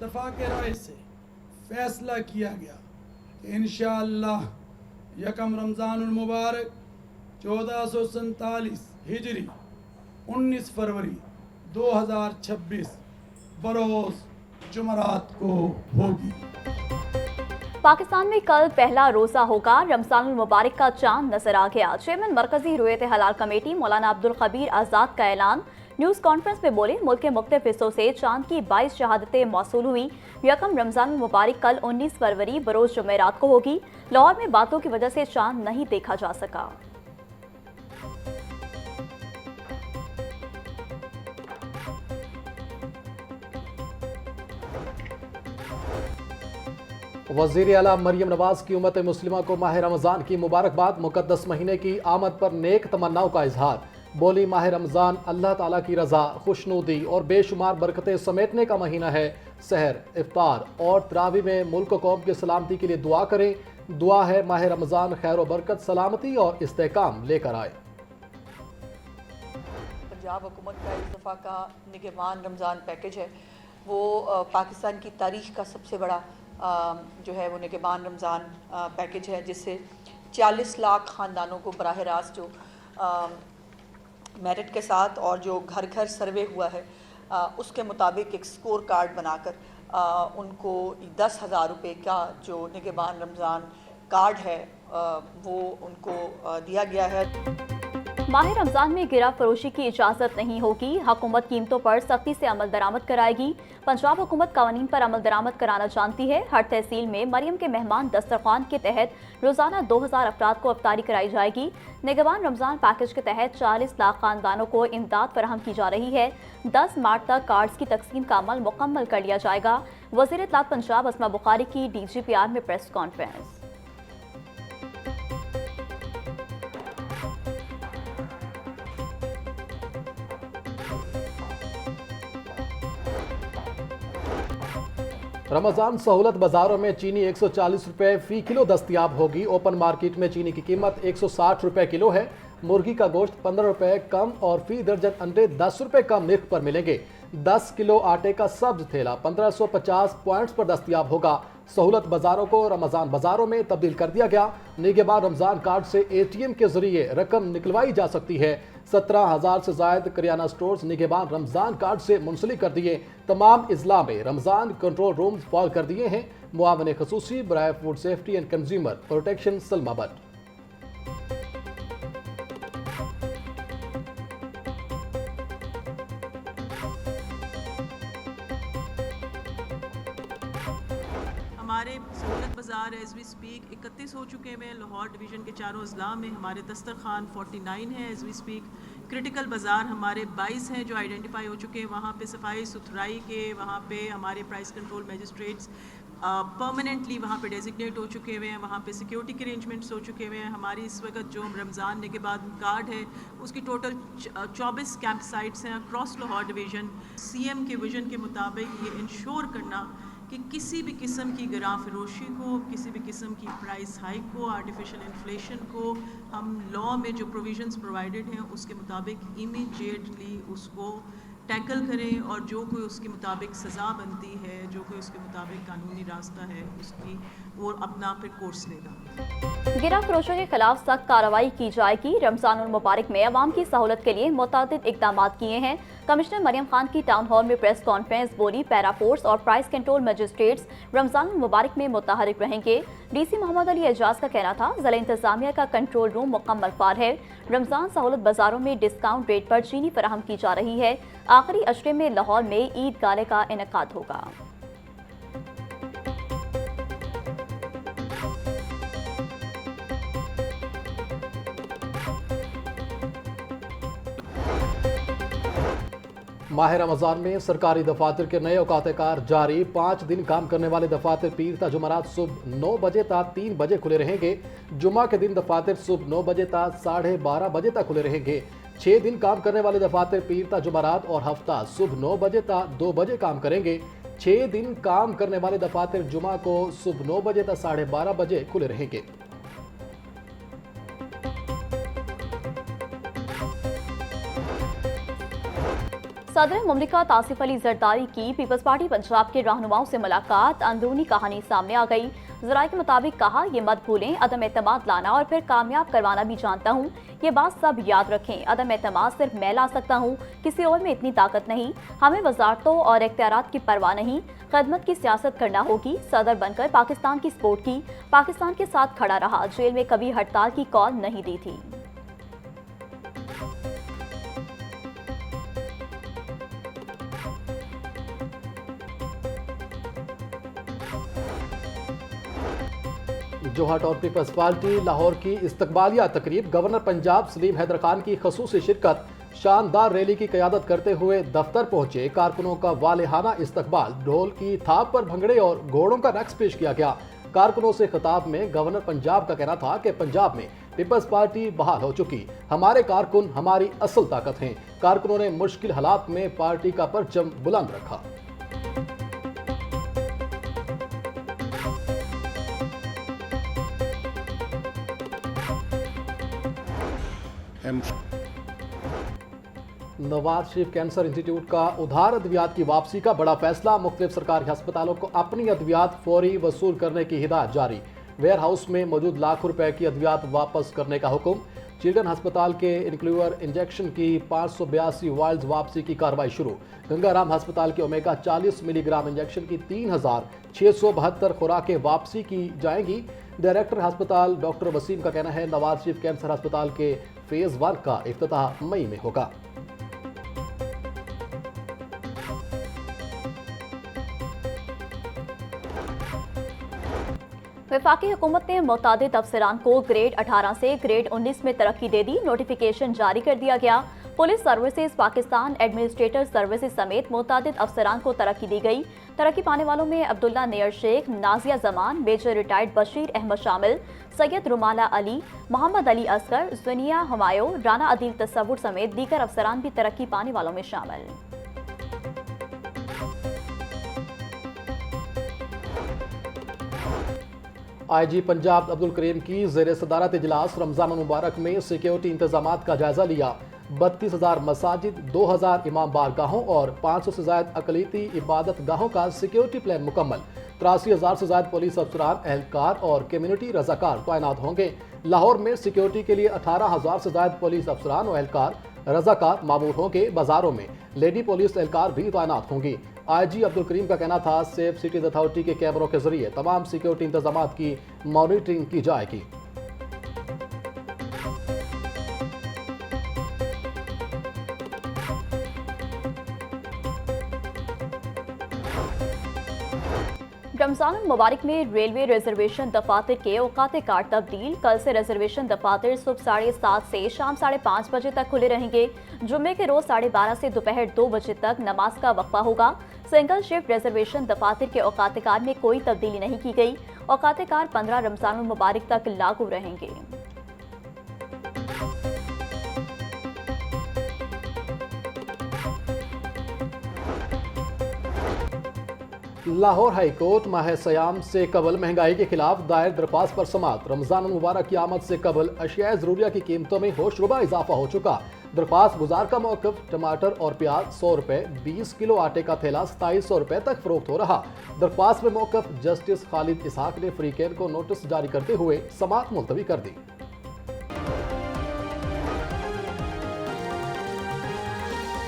इत्तफाक राय से फैसला किया गया कि इंशाअल्लाह यकम रमज़ानुल मुबारक 1447 हिजरी 19 फरवरी 2026 बरोज़ जुमरात को होगी। पाकिस्तान में कल पहला रोज़ा होगा। रमज़ानुल मुबारक का चांद नजर आ गया। चेयरमैन मरकजी रुयत हलाल कमेटी मौलाना अब्दुल खबीर आज़ाद का ऐलान। न्यूज़ कॉन्फ्रेंस में बोले, मुल्क के मुख्तलिफ हिस्सों से चांद की 22 शहादतें मौसूल हुई। यकम रमज़ानुल मुबारक कल 19 फरवरी बरोज़ जुमेरात को होगी। लाहौर में बातों की वजह से चांद नहीं देखा जा सका। वज़ीर आला मरियम नवाज की उम्मत मुस्लिमा को माह रमज़ान की मुबारकबाद। मुक़द्दस महीने की आमद पर नेक तमन्नाओं का इजहार। बोली, माह रमज़ान अल्लाह ताला की रज़ा, खुशनूदी और बेशुमार बरकतें समेटने का महीना है। सहर, इफ्तार और तरावी में मुल्क कौम की सलामती के लिए दुआ करें। दुआ है माह रमज़ान खैर व बरकत, सलामती और इस्तेहकाम लेकर आए। पंजाब हुकूमत का इस दफ़ा का निगहबान रमज़ान पैकेज है, वो पाकिस्तान की तारीख़ का सबसे बड़ा जो है वो निगहबान रमज़ान पैकेज है, जिससे 40 लाख ख़ानदानों को बराह रास्त जो मेरिट के साथ और जो घर घर सर्वे हुआ है उसके मुताबिक एक स्कोर कार्ड बनाकर उनको 10,000 रुपये का जो निगहबान रमज़ान कार्ड है वो उनको दिया गया है। माह रमज़ान में गिरा फरोशी की इजाज़त नहीं होगी। हुकूमत कीमतों पर सख्ती से अमल दरामद कराएगी। पंजाब हुकूमत कवानीन पर अमल दरामद कराना जानती है। हर तहसील में मरियम के मेहमान दस्तरखान के तहत रोज़ाना 2000 अफराद को अफ्तारी कराई जाएगी। निगहबान रमज़ान पैकेज के तहत 40 लाख खानदानों को इमदाद फराहम की जा रही है। 10 मार्च तक कार्ड्स की तकसीम का अमल मुकम्मल कर लिया जाएगा। वज़ीर इत्तलात पंजाब अस्मा बुखारी की DGPR में प्रेस कॉन्फ्रेंस। रमज़ान सहूलत बाज़ारों में चीनी 140 रुपये फ़ी किलो दस्तियाब होगी। ओपन मार्केट में चीनी की कीमत 160 रुपये किलो है। मुर्गी का गोश्त 15 रुपये कम और फ़ी दर्जन अंडे 10 रुपये कम निर्ख पर मिलेंगे। 10 किलो आटे का सब्ज थैला 1550 पॉइंट्स पर दस्तियाब होगा। सहूलत बाज़ारों को रमज़ान बाज़ारों में तब्दील कर दिया गया। निगहबान रमज़ान कार्ड से ATM के जरिए रकम निकलवाई जा सकती है। 17,000 से ज़ायद करियाना स्टोर्स निगहबान रमज़ान कार्ड से मुंसलिक कर दिए। तमाम इज़ला में रमज़ान कंट्रोल रूम्स फॉल कर दिए हैं। मुआवन खसूसी बराए food safety and consumer protection Salma Bhatt. हमारे सहूलत बाज़ार एज वी स्पीक 31 हो चुके हैं। लाहौर डिवीज़न के चारों अज़ला में हमारे दस्तरखान 49 है एज वी स्पीक। क्रिटिकल बाज़ार हमारे 22 हैं जो आइडेंटिफाई हो चुके हैं। वहाँ पे सफाई सुथराई के, वहाँ पे हमारे प्राइस कंट्रोल मैजिस्ट्रेट्स परमानेंटली वहाँ पे डेजिग्नेट हो चुके हुए हैं। वहाँ पे सिक्योरिटी के अरेंजमेंट्स हो चुके हुए हैं। हमारी इस वक्त जो रमज़ान के बाद कार्ड है उसकी टोटल 24 कैंप साइट्स हैं अक्रॉस लाहौर डिवीज़न। CM के विजन के मुताबिक ये इंश्योर करना कि किसी भी किस्म की गिरा फरोशी को, किसी भी किस्म की प्राइस हाइक को, आर्टिफिशियल इन्फ्लेशन को हम लॉ में जो प्रोविजंस प्रोवाइडेड हैं उसके मुताबिक इमीडिएटली उसको टैकल करें और जो कोई उसके मुताबिक सज़ा बनती है, जो कोई उसके मुताबिक कानूनी रास्ता है उसकी वो अपना फिर कोर्स लेगा। गिरा फरोशों के खिलाफ सख्त कार्रवाई की जाएगी। रमज़ानुल मुबारक में अवाम की सहूलत के लिए मुतअद्दिद इक़दाम किए हैं। कमिश्नर मरियम खान की टाउन हॉल में प्रेस कॉन्फ्रेंस। बोली, पैरा फोर्स और प्राइस कंट्रोल मजिस्ट्रेट्स रमज़ानुल मुबारक में मुतहरिक रहेंगे। DC मोहम्मद अली एजाज का कहना था, ज़िला इंतज़ामिया का कंट्रोल रूम मुकम्मल फार है। रमज़ान सहूलत बाज़ारों में डिस्काउंट रेट पर चीनी फराहम की जा रही है। आखिरी अशरे में लाहौर में ईद गाले का इनेकाद होगा। माह रमज़ान में सरकारी दफातर के नए औकात-ए-कार जारी। 5 दिन काम करने वाले दफातर पीर ता जुमरात सुबह 9 बजे ता 3 बजे खुले रहेंगे। जुमा के दिन दफातर सुबह 9 बजे ता 12:30 बजे तक खुले रहेंगे। 6 दिन काम करने वाले दफातर पीर ता जुमरात और हफ्ता सुबह 9 बजे ता 2 बजे काम करेंगे। 6 दिन काम करने वाले दफातर जुमा को सुबह 9 बजे ता 12:30 बजे खुले रहेंगे। सदर मुमलिकत आसिफ अली जरदारी की पीपल्स पार्टी पंजाब के रहनुमाओं से मुलाकात, अंदरूनी कहानी सामने आ गई। जराये के मुताबिक कहा, ये मत भूलें, अदम एतमाद लाना और फिर कामयाब करवाना भी जानता हूँ। ये बात सब याद रखें, अदम एतमाद सिर्फ मैं ला सकता हूँ, किसी और में इतनी ताकत नहीं। हमें वजारतों और इख्तियारात की परवाह नहीं, खदमत की सियासत करना होगी। सदर बनकर पाकिस्तान की सपोर्ट की, पाकिस्तान के साथ खड़ा रहा, जेल में कभी हड़ताल की कॉल नहीं दी थी। जोहट और पीपल्स पार्टी लाहौर की इस्तकबालिया तकरीब, गवर्नर पंजाब सलीम हैदर खान की खसूसी शिरकत, शानदार रैली की क़यादत करते हुए दफ्तर पहुंचे कारकुनों का वालेहाना इस्तकबाल, ढोल की थाप पर भंगड़े और घोड़ों का रक्स पेश किया गया। कारकुनों से खिताब में गवर्नर पंजाब का कहना था कि पंजाब में पीपल्स पार्टी बहाल हो चुकी, हमारे कारकुन हमारी असल ताकत हैं। कारकुनों ने मुश्किल हालात में पार्टी का परचम बुलंद रखा। नवाज शरीफ कैंसर इंस्टीट्यूट का उधार अद्वियात की वापसी का बड़ा फैसला, मुख्तलिफ सरकारी अस्पतालों को अपनी अद्वियात फौरी वसूल करने की हिदायत जारी। वेयर हाउस में मौजूद लाखों रुपए की अद्वियात वापस करने का हुक्म। चिल्ड्रन अस्पताल के इनक्लूवर इंजेक्शन की 582 वाइल्स वापसी की कार्रवाई शुरू। गंगाराम अस्पताल के ओमेगा 40 मिलीग्राम इंजेक्शन की 3672 खुराकें वापसी की जाएंगी। डायरेक्टर अस्पताल डॉक्टर वसीम का कहना है, नवाज शरीफ कैंसर अस्पताल के फेज 1 का इफ्तिताह मई में होगा। वफाकी हुकूमत ने मुतादिद अफसरान को ग्रेड 18 से ग्रेड 19 में तरक्की दे दी। नोटिफिकेशन जारी कर दिया गया। Police services, Pakistan administrator services समेत मुतादिद अफसरान को तरक्की दी गई। तरक्की पाने वालों में अब्दुल्ला नेयर शेख, नाजिया जमान, मेजर रिटायर्ड बशीर अहमद शामिल, सैयद रुमाला अली, मोहम्मद अली असगर, जुनिया हुमायूं, राना अदील तसव्वुर समेत दीगर अफसरान भी तरक्की पाने वालों में शामिल। IG पंजाब अब्दुल करीम की ज़ेर सदारत इजलास रमज़ान मुबारक में सिक्योरिटी इंतजामात का जायजा लिया। 32,000 मसाजिद, 2,000 इमाम बारगाहों और 500 से ज़ायद अक़लीती इबादत गाहों का सिक्योरिटी प्लान मुकम्मल। 83,000 से ज़ायद पुलिस अफसरान, एहलकार और कम्युनिटी रज़ाकार तैनात होंगे। लाहौर में सिक्योरिटी के लिए 18,000 से ज़ायद पुलिस अफसरान और एहलकार रज़ाकार मामूर होंगे। बाजारों में लेडी पुलिस एहलकार भी तैनात होंगी। IG अब्दुल करीम का कहना था, सेफ सिटीज अथॉरिटी के कैमरों के जरिए तमाम सिक्योरिटी इंतजामात की मॉनिटरिंग की जाएगी। रमजान मुबारक में रेलवे रिजर्वेशन दफातर के औकात कार तब्दील। कल से रिजर्वेशन दफातर सुबह 7:30 से शाम 5:30 बजे तक खुले रहेंगे। जुम्मे के रोज 12:30 से दोपहर 2 बजे तक नमाज का वक्फा होगा। सिंगल शिफ्ट रिजर्वेशन दफातर के औकात कार में कोई तब्दीली नहीं की गई। औकात कार 15 रमजान मुबारक तक लागू रहेंगे। लाहौर हाई कोर्ट माह सयाम से कबल महंगाई के खिलाफ दायर दरख्वास्त पर समात। रमजान मुबारक की आमद से कबल अशिया ज़रूरिया की कीमतों में होशरुबा इजाफा हो चुका। दरख्वास्त गुजार का मौक़िफ़, टमाटर और प्याज 100 रुपये, 20 किलो आटे का थैला 2700 रुपये तक फरोख्त हो रहा। दरख्वास्त में मौक़िफ़ जस्टिस खालिद इसहाक ने फ्रीकेन को नोटिस जारी करते हुए समात मुलतवी कर दी।